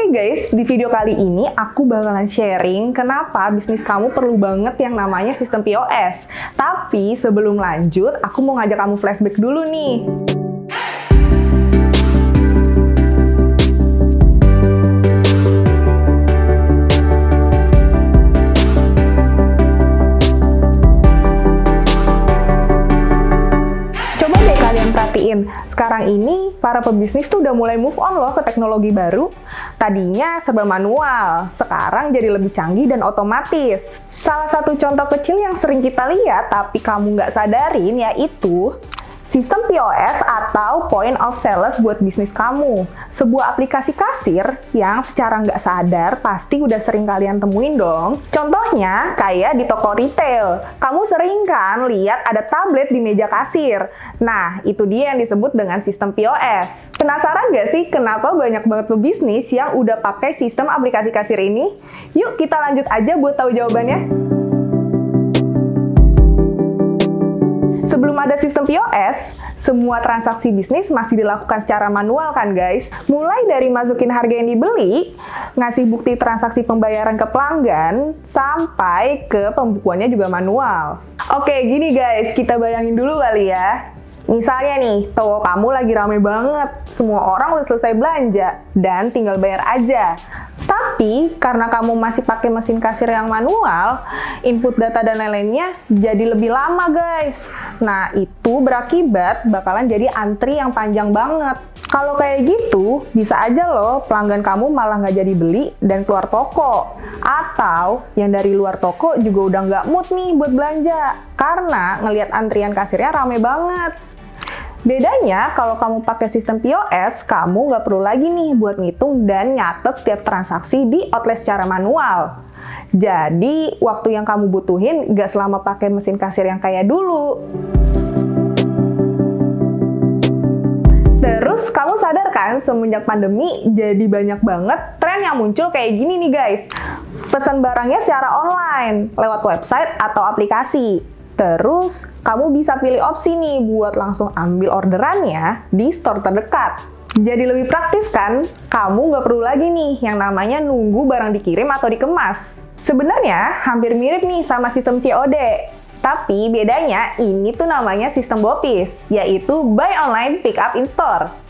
Oke guys, di video kali ini aku bakalan sharing kenapa bisnis kamu perlu banget yang namanya sistem POS. Tapi sebelum lanjut, aku mau ngajak kamu flashback dulu nih. Perhatiin, sekarang ini para pebisnis tuh udah mulai move on loh ke teknologi baru. Tadinya serba manual, sekarang jadi lebih canggih dan otomatis. Salah satu contoh kecil yang sering kita lihat tapi kamu nggak sadarin yaitu sistem POS atau Point of Sales buat bisnis kamu. Sebuah aplikasi kasir yang secara nggak sadar pasti udah sering kalian temuin dong. Contohnya kayak di toko retail. Kamu sering kan lihat ada tablet di meja kasir. Nah, itu dia yang disebut dengan sistem POS. Penasaran nggak sih kenapa banyak banget pebisnis yang udah pakai sistem aplikasi kasir ini? Yuk kita lanjut aja buat tahu jawabannya. Sebelum ada sistem POS, semua transaksi bisnis masih dilakukan secara manual kan guys? Mulai dari masukin harga yang dibeli, ngasih bukti transaksi pembayaran ke pelanggan, sampai ke pembukuannya juga manual. Oke, gini guys, kita bayangin dulu kali ya. Misalnya nih, toko kamu lagi rame banget, semua orang udah selesai belanja, dan tinggal bayar aja. Tapi, karena kamu masih pakai mesin kasir yang manual, input data dan lain-lainnya jadi lebih lama guys. Nah, itu berakibat bakalan jadi antri yang panjang banget. Kalau kayak gitu, bisa aja loh pelanggan kamu malah nggak jadi beli dan keluar toko. Atau yang dari luar toko juga udah nggak mood nih buat belanja, karena ngelihat antrian kasirnya rame banget. Bedanya, kalau kamu pakai sistem POS, kamu nggak perlu lagi nih buat ngitung dan nyatet setiap transaksi di outlet secara manual. Jadi, waktu yang kamu butuhin nggak selama pakai mesin kasir yang kayak dulu. Terus, kamu sadar kan semenjak pandemi jadi banyak banget tren yang muncul kayak gini nih guys. Pesan barangnya secara online, lewat website atau aplikasi. Terus, kamu bisa pilih opsi nih buat langsung ambil orderannya di store terdekat. Jadi lebih praktis kan? Kamu nggak perlu lagi nih yang namanya nunggu barang dikirim atau dikemas. Sebenarnya hampir mirip nih sama sistem COD. Tapi bedanya ini tuh namanya sistem BOPIS, yaitu Buy Online Pick Up in Store.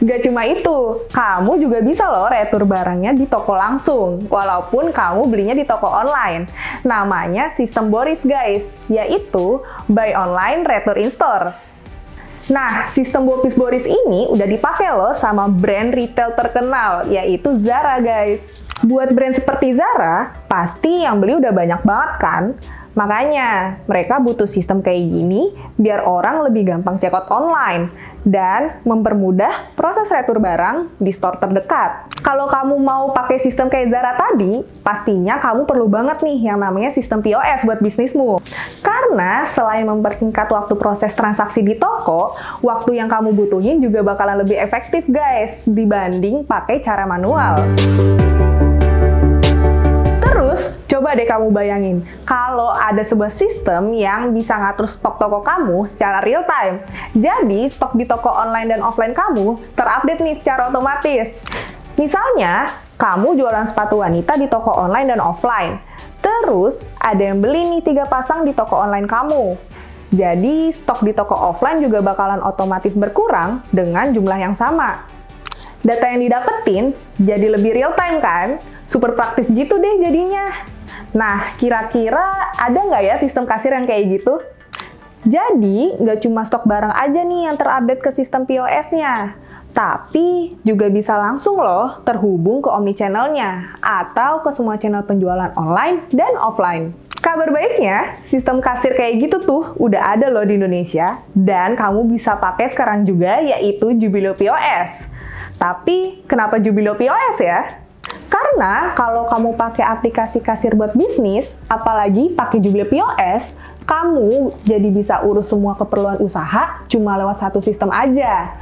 Gak cuma itu, kamu juga bisa loh retur barangnya di toko langsung, walaupun kamu belinya di toko online. Namanya sistem BORIS guys, yaitu Buy Online Retur in Store. Nah, sistem BOPIS ini udah dipakai loh sama brand retail terkenal, yaitu Zara guys. Buat brand seperti Zara, pasti yang beli udah banyak banget kan? Makanya, mereka butuh sistem kayak gini biar orang lebih gampang check out online dan mempermudah proses retur barang di store terdekat. Kalau kamu mau pakai sistem kayak Zara tadi, pastinya kamu perlu banget nih yang namanya sistem POS buat bisnismu. Karena selain mempersingkat waktu proses transaksi di toko, waktu yang kamu butuhin juga bakalan lebih efektif guys dibanding pakai cara manual. Terus, coba deh kamu bayangin, kalau ada sebuah sistem yang bisa ngatur stok toko kamu secara real time. Jadi, stok di toko online dan offline kamu terupdate nih secara otomatis. Misalnya, kamu jualan sepatu wanita di toko online dan offline. Terus, ada yang beli nih 3 pasang di toko online kamu. Jadi, stok di toko offline juga bakalan otomatis berkurang dengan jumlah yang sama. Data yang didapetin jadi lebih real time kan? Super praktis gitu deh jadinya. Nah, kira-kira ada nggak ya sistem kasir yang kayak gitu? Jadi, nggak cuma stok barang aja nih yang terupdate ke sistem POS-nya. Tapi, juga bisa langsung loh terhubung ke omnichannel-nya atau ke semua channel penjualan online dan offline. Kabar baiknya, sistem kasir kayak gitu tuh udah ada loh di Indonesia dan kamu bisa pakai sekarang juga yaitu Jubilo POS. Tapi, kenapa Jubilo POS ya? Karena kalau kamu pakai aplikasi kasir buat bisnis, apalagi pakai Jubilo POS, kamu jadi bisa urus semua keperluan usaha cuma lewat satu sistem aja.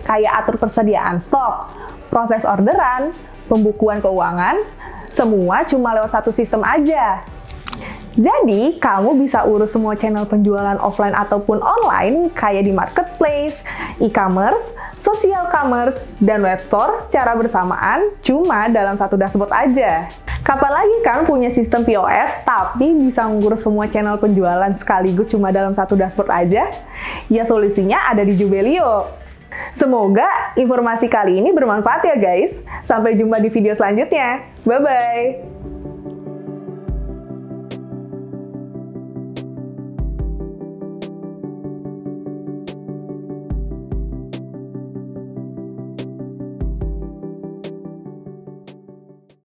Kayak atur persediaan stok, proses orderan, pembukuan keuangan, semua cuma lewat satu sistem aja. Jadi, kamu bisa urus semua channel penjualan offline ataupun online kayak di marketplace, e-commerce, social commerce, dan web store secara bersamaan cuma dalam satu dashboard aja. Kapan lagi kan punya sistem POS tapi bisa mengurus semua channel penjualan sekaligus cuma dalam satu dashboard aja? Ya solusinya ada di Jubelio. Semoga informasi kali ini bermanfaat ya guys. Sampai jumpa di video selanjutnya. Bye-bye!